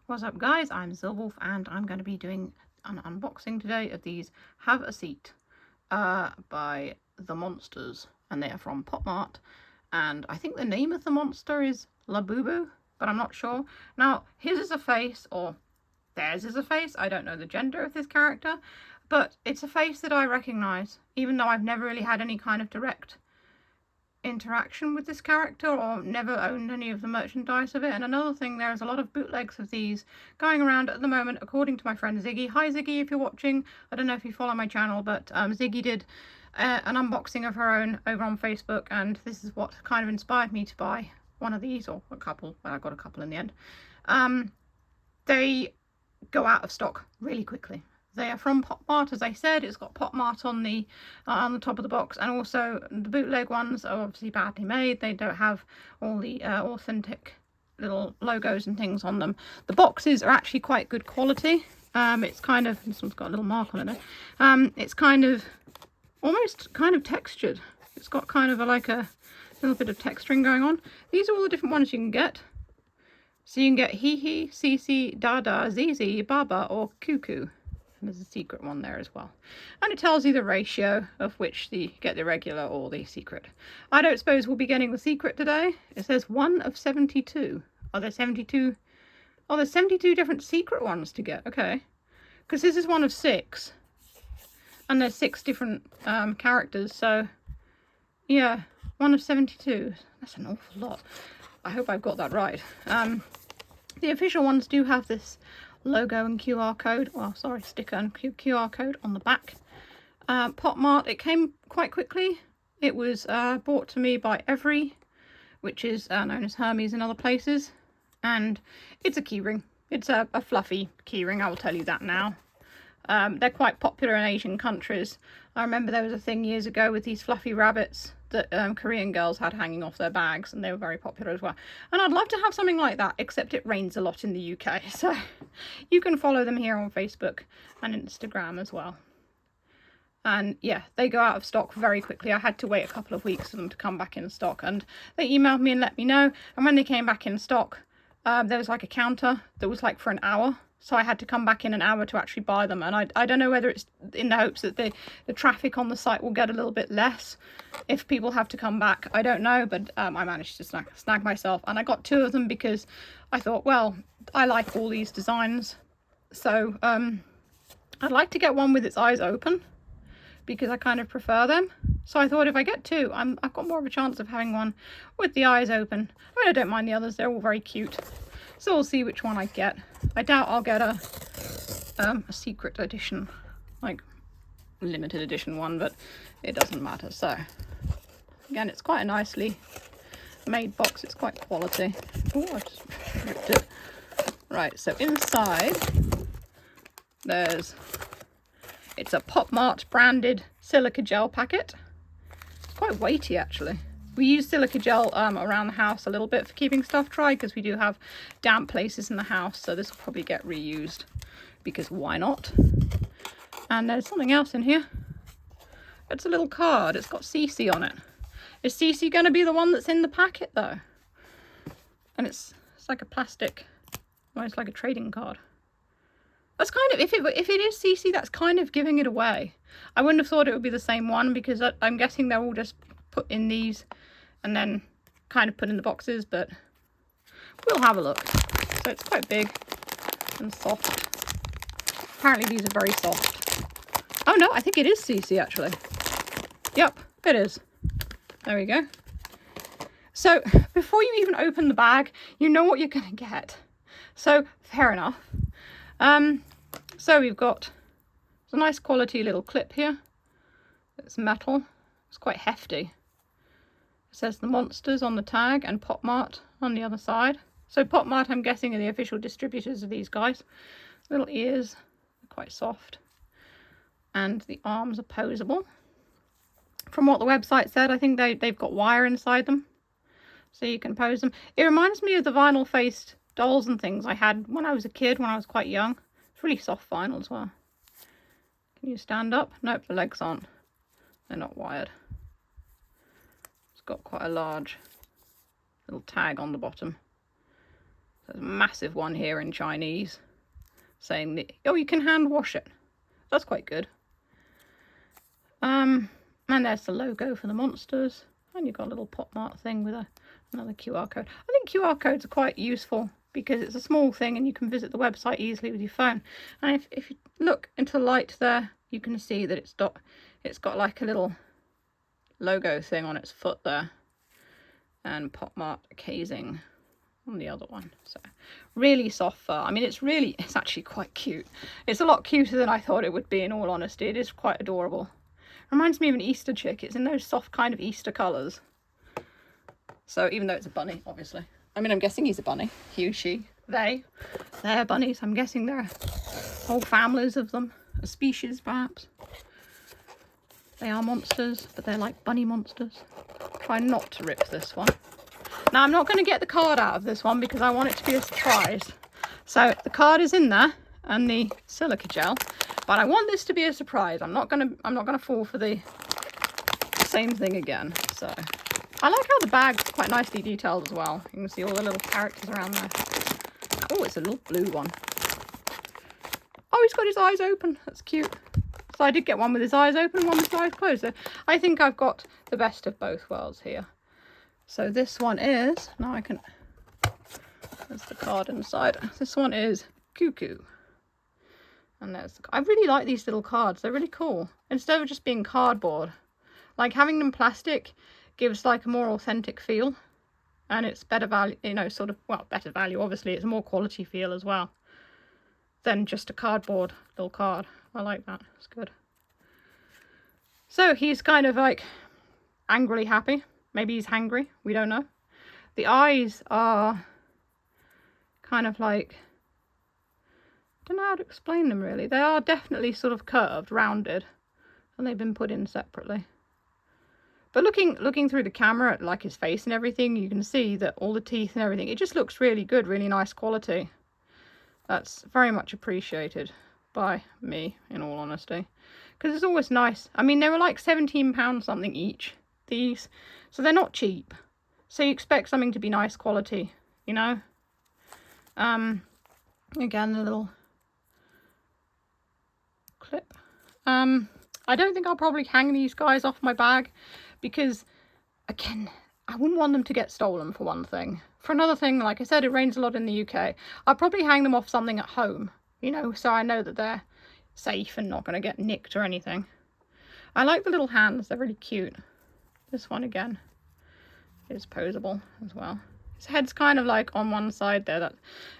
What's up guys, I'm Zilwolf and I'm going to be doing an unboxing today of these Have a Seat by The Monsters, and they are from PopMart, and I think the name of the monster is Labubu, but I'm not sure. Now his is a face, or theirs is a face, I don't know the gender of this character, but it's a face that I recognise, even though I've never really had any kind of direct interaction with this character or never owned any of the merchandise of it. And another thing, there's a lot of bootlegs of these going around at the moment, according to my friend Ziggy. Hi Ziggy, if you're watching. I don't know if you follow my channel, but Ziggy did an unboxing of her own over on Facebook, and this is what kind of inspired me to buy one of these, or a couple. Well, I got a couple in the end. They go out of stock really quickly. They are from PopMart, as I said. It's got PopMart on the top of the box, and also the bootleg ones are obviously badly made. They don't have all the authentic little logos and things on them. The boxes are actually quite good quality. It's kind of, this one's got a little mark on it there. It's kind of almost kind of textured. It's got kind of like a little bit of texturing going on. These are all the different ones you can get. So you can get Hee Hee, Cece, Dada, Zizi, Baba, or Cuckoo. And there's a secret one there as well. And it tells you the ratio of which you get the regular or the secret. I don't suppose we'll be getting the secret today. It says 1 of 72. Are there 72? Oh, there's 72 different secret ones to get. Okay. Because this is 1 of 6. And there's 6 different characters. So, yeah, 1 of 72. That's an awful lot. I hope I've got that right. The official ones do have this logo and QR code, well sorry, sticker and QR code on the back. PopMart, it came quite quickly. It was brought to me by Every, which is known as Hermes in other places, and it's a keyring. It's a fluffy keyring, I will tell you that now. They're quite popular in Asian countries. I remember there was a thing years ago with these fluffy rabbits that Korean girls had hanging off their bags, and they were very popular as well. And I'd love to have something like that, except it rains a lot in the UK. So you can follow them here on Facebook and Instagram as well. And yeah, they go out of stock very quickly. I had to wait a couple of weeks for them to come back in stock, and they emailed me and let me know. And when they came back in stock, there was like a counter that was like for an hour. So I had to come back in an hour to actually buy them. And I don't know whether it's in the hopes that the traffic on the site will get a little bit less if people have to come back. I don't know, but I managed to snag myself. And I got 2 of them because I thought, well, I like all these designs. So I'd like to get one with its eyes open, because I kind of prefer them. So I thought if I get 2, I've got more of a chance of having one with the eyes open. I mean, I don't mind the others. They're all very cute. So we'll see which one I get. I doubt I'll get a secret edition, like limited edition one, but it doesn't matter. So again, it's quite a nicely made box. It's quite quality. Oh, I just ripped it. Right, so inside it's a PopMart branded silica gel packet. It's quite weighty actually. We use silica gel around the house a little bit for keeping stuff dry, because we do have damp places in the house, so this will probably get reused, because why not? And there's something else in here. It's a little card. It's got Cece on it. Is Cece going to be the one that's in the packet though? And it's like a plastic, well, it's like a trading card. That's kind of, if it is Cece, that's kind of giving it away. I wouldn't have thought it would be the same one, because I'm guessing they're all just put in these and then kind of put in the boxes, but we'll have a look. So it's quite big and soft. Apparently these are very soft. Oh no, I think it is Cece actually. Yep, it is. There we go. So before you even open the bag, you know what you're going to get. So fair enough. So we've got a nice quality little clip here. It's metal. It's quite hefty. It says The Monsters on the tag and PopMart on the other side. So PopMart, I'm guessing, are the official distributors of these guys. Little ears, quite soft. And the arms are posable. From what the website said, I think they've got wire inside them, so you can pose them. It reminds me of the vinyl-faced dolls and things I had when I was a kid, when I was quite young. It's really soft vinyl as well. Can you stand up? Nope, the legs aren't. They're not wired. It's got quite a large little tag on the bottom. There's a massive one here in Chinese saying that, oh, you can hand wash it. That's quite good. And there's the logo for the monsters. And you've got a little PopMart thing with another QR code. I think QR codes are quite useful because it's a small thing and you can visit the website easily with your phone. And if you look into the light there, you can see that it's got like a little logo thing on its foot there. And PopMart casing on the other one. So really soft fur. I mean, it's actually quite cute. It's a lot cuter than I thought it would be, in all honesty. It is quite adorable. Reminds me of an Easter chick. It's in those soft kind of Easter colours. So even though it's a bunny, obviously. I mean, I'm guessing he's a bunny. He, she, they're bunnies. I'm guessing there are whole families of them. A species, perhaps. They are monsters, but they're like bunny monsters. Try not to rip this one. Now, I'm not going to get the card out of this one because I want it to be a surprise. So the card is in there and the silica gel. But I want this to be a surprise. I'm not gonna fall for the same thing again. So I like how the bag's quite nicely detailed as well. You can see all the little characters around there. Oh, it's a little blue one. Oh, he's got his eyes open. That's cute. So I did get one with his eyes open and one with his eyes closed. So I think I've got the best of both worlds here. So this one is, now I can, there's the card inside. This one is Cuckoo. And there's, I really like these little cards. They're really cool. Instead of just being cardboard, like having them plastic gives like a more authentic feel, and it's better value, you know, sort of, well, better value. Obviously, it's a more quality feel as well than just a cardboard little card. I like that. It's good. So he's kind of like angrily happy. Maybe he's hangry. We don't know. The eyes are kind of like, don't know how to explain them really. They are definitely sort of curved, rounded, and they've been put in separately. But looking through the camera at like his face and everything, you can see that all the teeth and everything, it just looks really good, really nice quality. That's very much appreciated by me, in all honesty, because it's always nice. I mean, they were like £17 something each, these, so they're not cheap. So you expect something to be nice quality, you know. Again, the little clip. I don't think I'll probably hang these guys off my bag because, again, I wouldn't want them to get stolen, for one thing. For another thing, like I said, it rains a lot in the UK. I'll probably hang them off something at home, you know, so I know that they're safe and not going to get nicked or anything. I like the little hands. They're really cute. This one, again, is posable as well. His head's kind of like on one side there. That,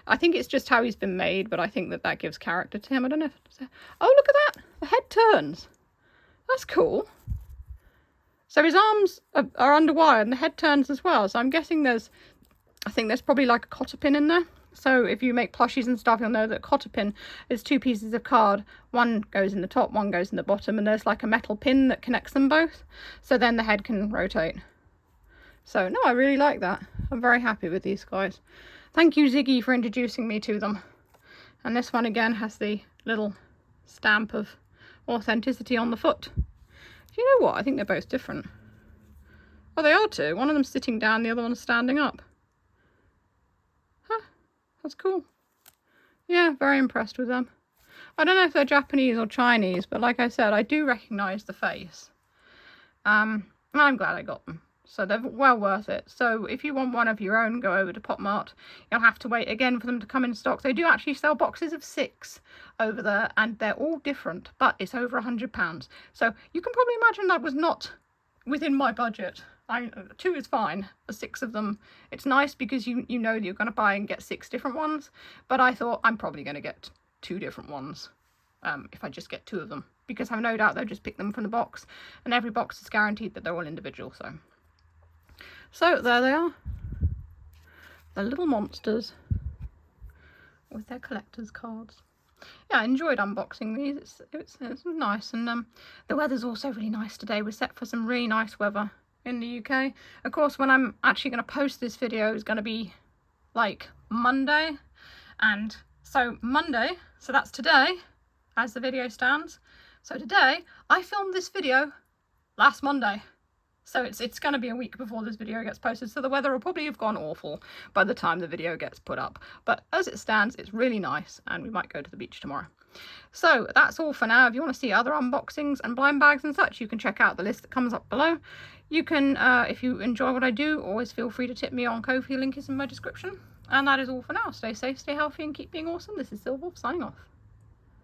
I think it's just how he's been made, but I think that gives character to him. I don't know if oh, look at that. The head turns. That's cool. So his arms are underwired and the head turns as well. So I'm guessing I think there's probably like a cotter pin in there. So if you make plushies and stuff, you'll know that cotter pin is two pieces of card. One goes in the top, one goes in the bottom, and there's like a metal pin that connects them both. So then the head can rotate. So no, I really like that. I'm very happy with these guys. Thank you, Ziggy, for introducing me to them. And this one again has the little stamp of authenticity on the foot. Do you know what? I think they're both different. Oh, they are too. One of them's sitting down, the other one's standing up. Huh, that's cool. Yeah, very impressed with them. I don't know if they're Japanese or Chinese, but like I said, I do recognise the face. And I'm glad I got them. So they're well worth it. So if you want one of your own, go over to PopMart. You'll have to wait again for them to come in stock. They do actually sell boxes of 6 over there, and they're all different, but it's over £100. So you can probably imagine that was not within my budget. 2 is fine. 6 of them, it's nice because you know that you're going to buy and get 6 different ones. But I thought I'm probably going to get 2 different ones if I just get 2 of them, because I've no doubt they'll just pick them from the box, and every box is guaranteed that they're all individual. So there they are, the little monsters with their collector's cards. Yeah, I enjoyed unboxing these. It's nice, and the weather's also really nice today. We're set for some really nice weather in the UK. Of course, when I'm actually going to post this video is going to be like Monday, and so Monday, so that's today as the video stands. So today I filmed this video last Monday. So it's going to be a week before this video gets posted, so the weather will probably have gone awful by the time the video gets put up. But as it stands, it's really nice, and we might go to the beach tomorrow. So that's all for now. If you want to see other unboxings and blind bags and such, you can check out the list that comes up below. You can, if you enjoy what I do, always feel free to tip me on Ko-fi, link is in my description. And that is all for now. Stay safe, stay healthy, and keep being awesome. This is Silver signing off.